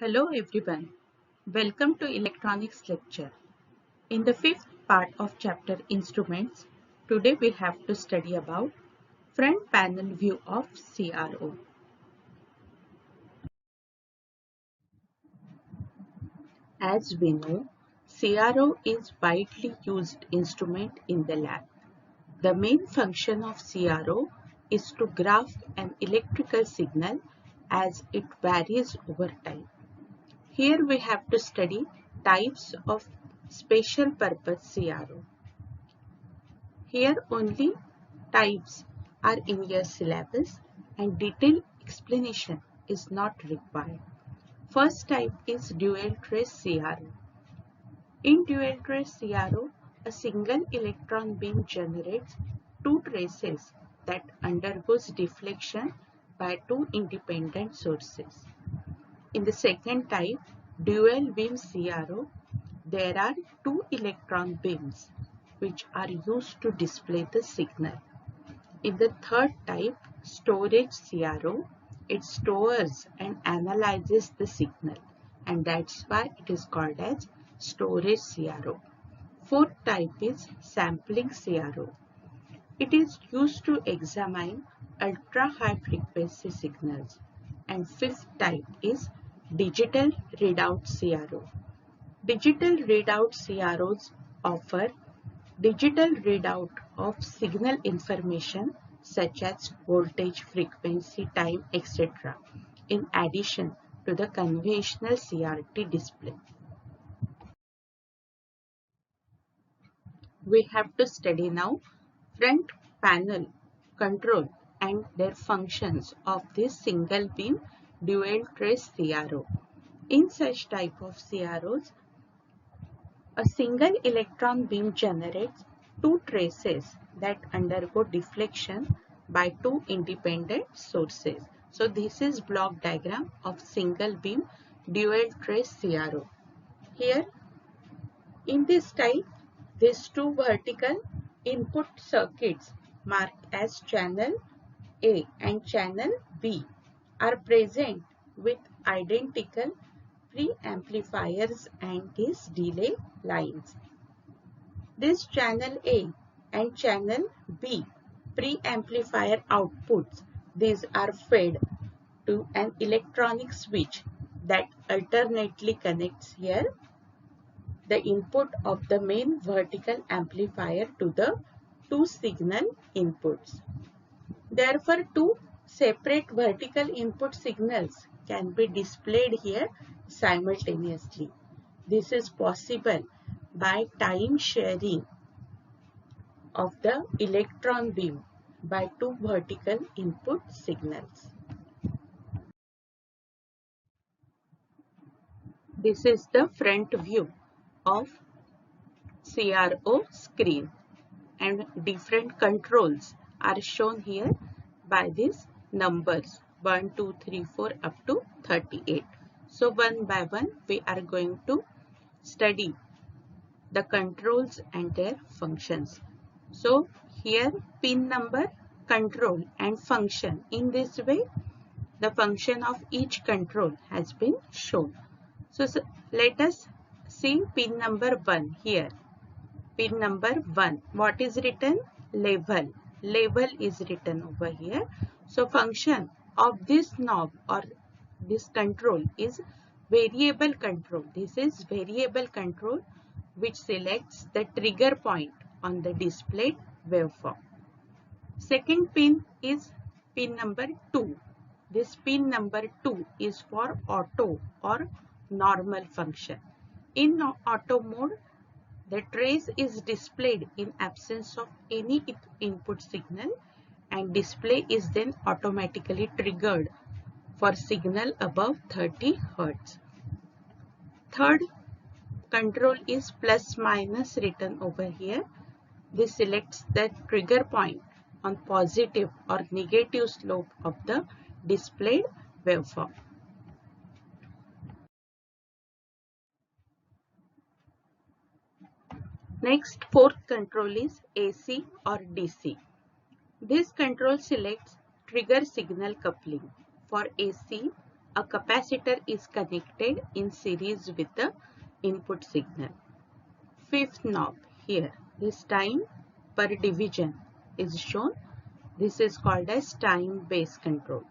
Hello everyone, welcome to electronics lecture. In the fifth part of chapter instruments, today we have to study about front panel view of CRO. As we know, CRO is widely used instrument in the lab. The main function of CRO is to graph an electrical signal as it varies over time. Here we have to study types of special purpose CRO. Here only types are in your syllabus and detailed explanation is not required. First type is dual trace CRO. In dual trace CRO, a single electron beam generates two traces that undergoes deflection by two independent sources. In the second type, dual beam CRO, there are two electron beams which are used to display the signal. In the third type, storage CRO, it stores and analyzes the signal, and that's why it is called as storage CRO. Fourth type is sampling CRO. It is used to examine ultra high frequency signals. And fifth type is digital readout CRO. Digital readout CROs offer digital readout of signal information such as voltage, frequency, time, etc. in addition to the conventional CRT display. We have to study now front panel control and their functions of this single beam dual trace CRO. In such type of CROs, a single electron beam generates two traces that undergo deflection by two independent sources. So this is block diagram of single beam dual trace CRO. Here in this type, these two vertical input circuits marked as channel A and channel B are present with identical preamplifiers and these delay lines. This channel A and channel B preamplifier outputs, these are fed to an electronic switch that alternately connects here the input of the main vertical amplifier to the two signal inputs. Therefore, two separate vertical input signals can be displayed here simultaneously. This is possible by time sharing of the electron beam by two vertical input signals. This is the front view of CRO screen, and different controls are shown here by these numbers 1, 2, 3, 4 up to 38. So one by one we are going to study the controls and their functions. So here pin number, control and function. In this way the function of each control has been shown. So let us see pin number 1 here. Pin number 1, what is written? Level. Level is written over here. So function of this knob or this control is variable control. This is variable control which selects the trigger point on the displayed waveform. Second pin is pin number 2. This pin number 2 is for auto or normal function. In auto mode, the trace is displayed in absence of any input signal and display is then automatically triggered for signal above 30 Hz. Third control is plus minus written over here. This selects the trigger point on positive or negative slope of the displayed waveform. Next, fourth control is AC or DC. This control selects trigger signal coupling. For AC, A capacitor is connected in series with the input signal. Fifth knob here, this time per division is shown. This is called as time-based control.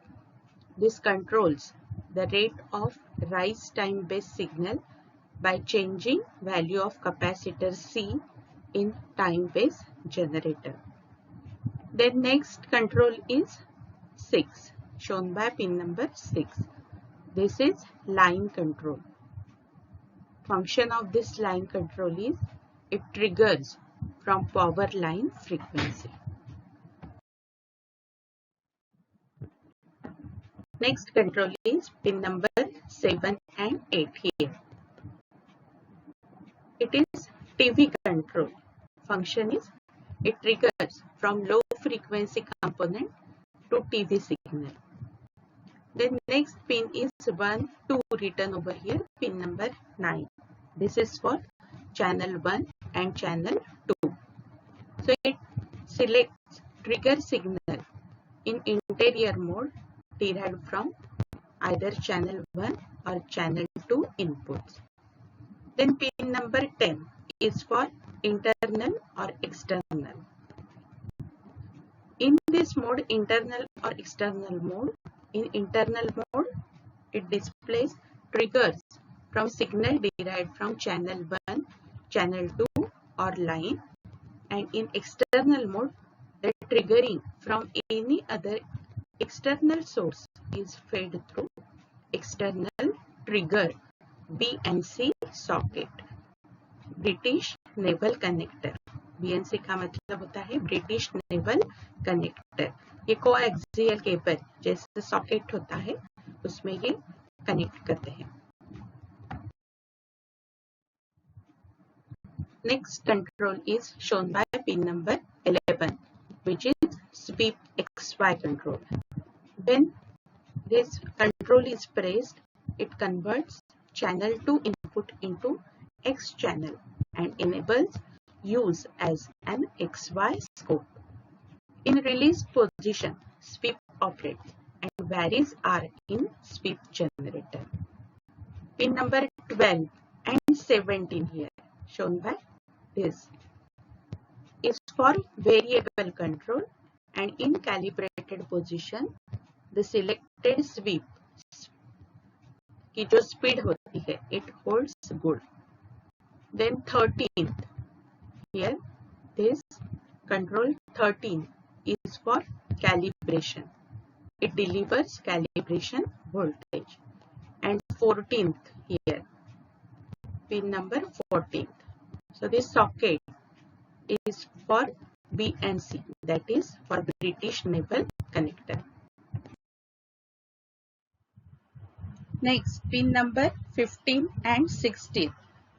This controls the rate of rise time-based signal by changing value of capacitor C in time-based generator. Then next control is 6, shown by pin number 6. This is line control. Function of this line control is it triggers from power line frequency. Next control is pin number 7 and 8 here. It is TV control. Function is it triggers from low frequency component to TV signal. Then next pin is 1, 2 written over here, pin number 9. This is for channel 1 and channel 2. So it selects trigger signal in interior mode derived from either channel 1 or channel 2 inputs. Then pin number 10 is for internal or external. In this mode, internal or external mode, in internal mode, it displays triggers from signal derived from channel 1, channel 2 or line, and in external mode, the triggering from any other external source is fed through external trigger BNC socket. British naval connector, BNC का मतलब होता है British naval connector. ये coaxial cable जैसे socket होता है उसमें ये कनेक्ट करते हैं. Next control is shown by pin number 11, which is sweep XY control. When this control is pressed, it converts channel 2 input into X channel and enables use as an XY scope. In release position, sweep operates and varies R in sweep generator. Pin number 12 and 17 here, shown by this, is for variable control, and in calibrated position, the selected sweep की जो speed होती है, it holds good. Then 13th, here this control 13 is for calibration. It delivers calibration voltage. And 14th here, pin number 14th. So this socket is for BNC, that is for British Naval Connector. Next, pin number 15 and 16.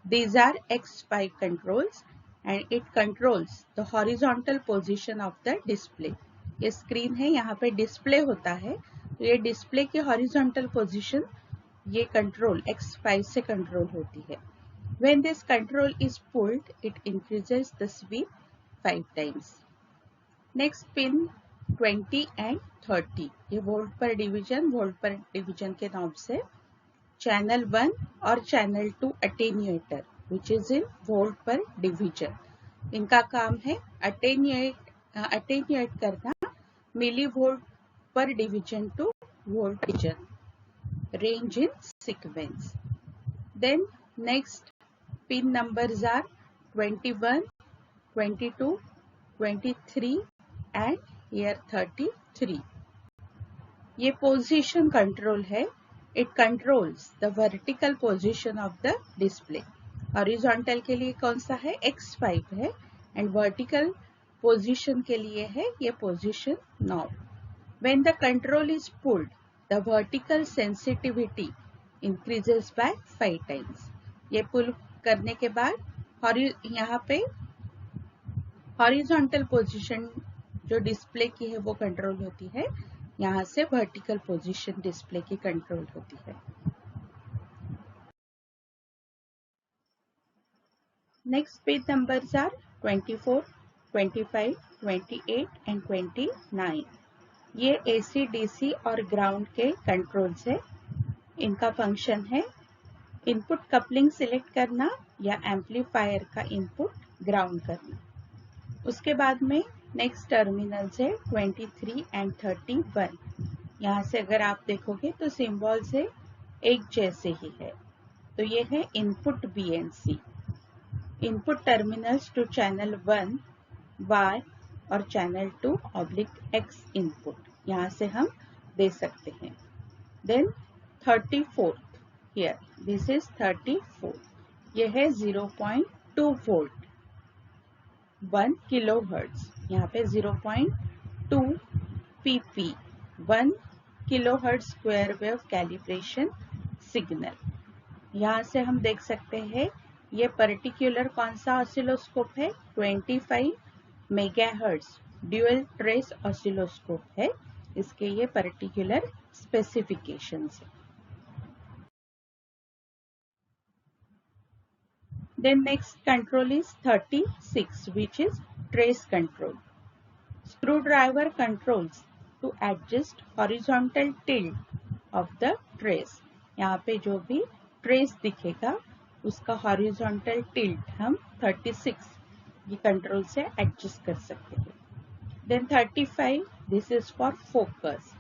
These are X5 controls and it controls the horizontal position of the display. ये screen है, यहाँ पे display होता है, तो ये display की horizontal position ये कंट्रोल X5 से कंट्रोल होती है. When this control is pulled, it increases the sweep 5 times. Next pin 20 and 30. ये वोल्ट पर डिवीजन के नॉब से चैनल 1 और channel 2 attenuator which is in volt पर डिवीजन. इनका काम है अटेन्यूएट करना मिली वोल्ट पर division two volt division. Range in sequence. Then next pin numbers are 21, 22, 23 and here 33. ये position control है. It controls the vertical position of the display. Horizontal के लिए कौन सा है? X5 है and vertical position के लिए है ये position knob. When the control is pulled, the vertical sensitivity increases by 5 times. ये pull करने के बाद यहाँ पे हॉरिजॉन्टल पोजीशन जो डिस्प्ले की है वो कंट्रोल होती है, यहाँ से वर्टिकल पोजीशन डिस्प्ले की कंट्रोल होती है. Next page numbers are 24, 25, 28 and 29. ये AC, DC और ग्राउंड के कंट्रोल्स है. इनका फंक्शन है इनपुट कपलिंग सिलेक्ट करना या एम्पलीफायर का इनपुट ग्राउंड करना। उसके बाद में नेक्स्ट टर्मिनल्स है 23 एंड 31। यहाँ से अगर आप देखोगे तो सिंबल्स है एक जैसे ही है। तो ये है input BNC। Input terminals to channel 1 Y और चैनल 2 X इनपुट यहाँ से हम दे सकते हैं। Then 34 here this is 34। ये है 0.2 वोल्ट 1 किलो हर्ट्ज। यहाँ पे 0.2 pp 1 kilo hertz square wave calibration signal. यहाँ से हम देख सकते हैं ये पर्टिकुलर कौन सा ऑसिलोस्कोप है 25 मेगाहर्ट्ज ड्यूअल ट्रेस ऑसिलोस्कोप है। इसके ये पर्टिकुलर स्पेसिफिकेशंस है। Then next control is 36 which is trace control. Screwdriver controls to adjust horizontal tilt of the trace. यहाँ पे जो भी trace दिखेगा उसका horizontal tilt हम 36 ये कंट्रोल से एडजस्ट कर सकते हैं। Then 35 this is for focus.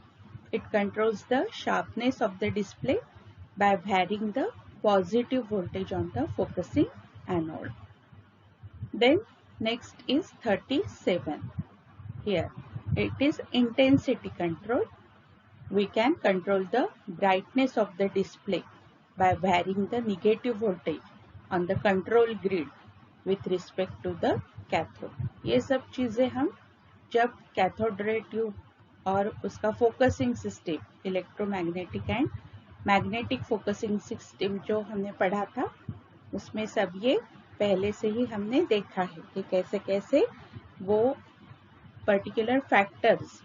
It controls the sharpness of the display by varying the positive voltage on the focusing anode. Then next is 37. Here it is intensity control. We can control the brightness of the display by varying the negative voltage on the control grid with respect to the cathode. ये सब चीजें हम जब cathode ray tube और उसका focusing system electromagnetic and magnetic focusing system जो हमने पढ़ा था उसमें सब ये पहले से ही हमने देखा है कि कैसे कैसे वो पर्टिकुलर फैक्टर्स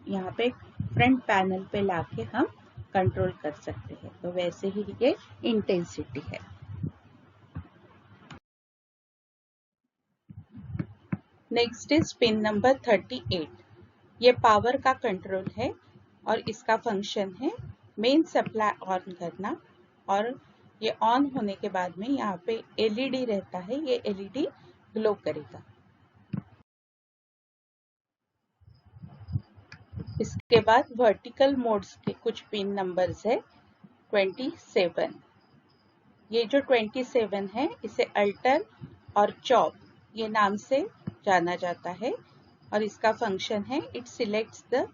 यहाँ पे फ्रंट पैनल पे लाके हम कंट्रोल कर सकते हैं। तो वैसे ही ये इंटेंसिटी है। Next is pin number 38। ये पावर का कंट्रोल है और इसका फंक्शन है मेन सप्लाई ऑन करना और ये ऑन होने के बाद में यहाँ पे एलईडी रहता है, ये एलईडी ग्लो करेगा। इसके बाद वर्टिकल मोड्स के कुछ पिन नंबर्स है 27। ये जो 27 है इसे अल्टर और चॉप ये नाम से जाना जाता है और इसका फंक्शन है it selects the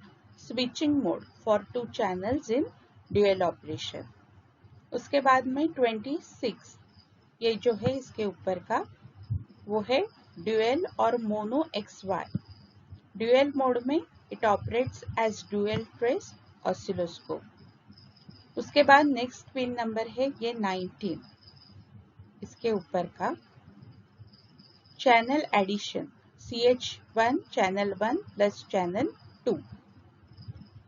switching mode for 2 channels in dual operation. उसके बाद में 26 ये जो है इसके ऊपर का वो है ड्यूअल और मोनो XY। ड्यूअल मोड में it operates as dual trace oscilloscope. उसके बाद नेक्स्ट पिन नंबर है ये 19। इसके ऊपर का channel addition CH1 channel 1 plus channel 2।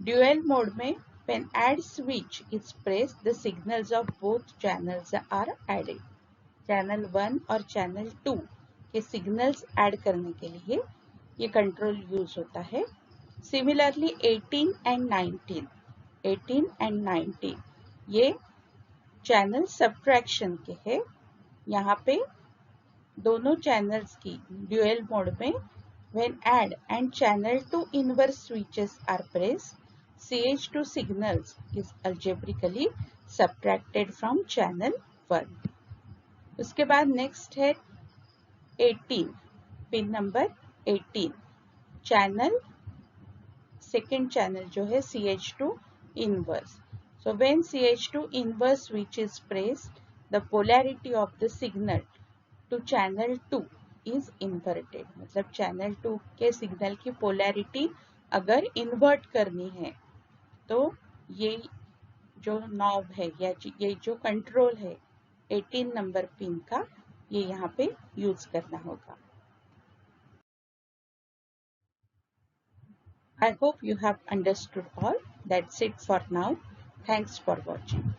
Dual mode में when add switch is pressed the signals of both channels are added। Channel 1 और चैनल 2 के सिग्नल्स ऐड करने के लिए ये कंट्रोल यूज होता है। सिमिलरली 18 एंड 19 ये चैनल सब्ट्रैक्शन के है। यहाँ पे दोनों चैनल्स की ड्यूअल मोड में when add and channel 2 inverse switches are pressed CH2 signals is algebraically subtracted from channel 1। उसके बाद नेक्स्ट है 18 pin number 18। Channel second channel जो है CH2 inverse। So when CH2 inverse switch is pressed the polarity of the signal to channel 2 is inverted। मतलब channel 2 के signal की polarity अगर invert करनी है तो ये जो नॉब है या ये जो कंट्रोल है 18 नंबर पिन का ये यहाँ पे यूज करना होगा। I hope you have understood all. That's it for now. Thanks for watching.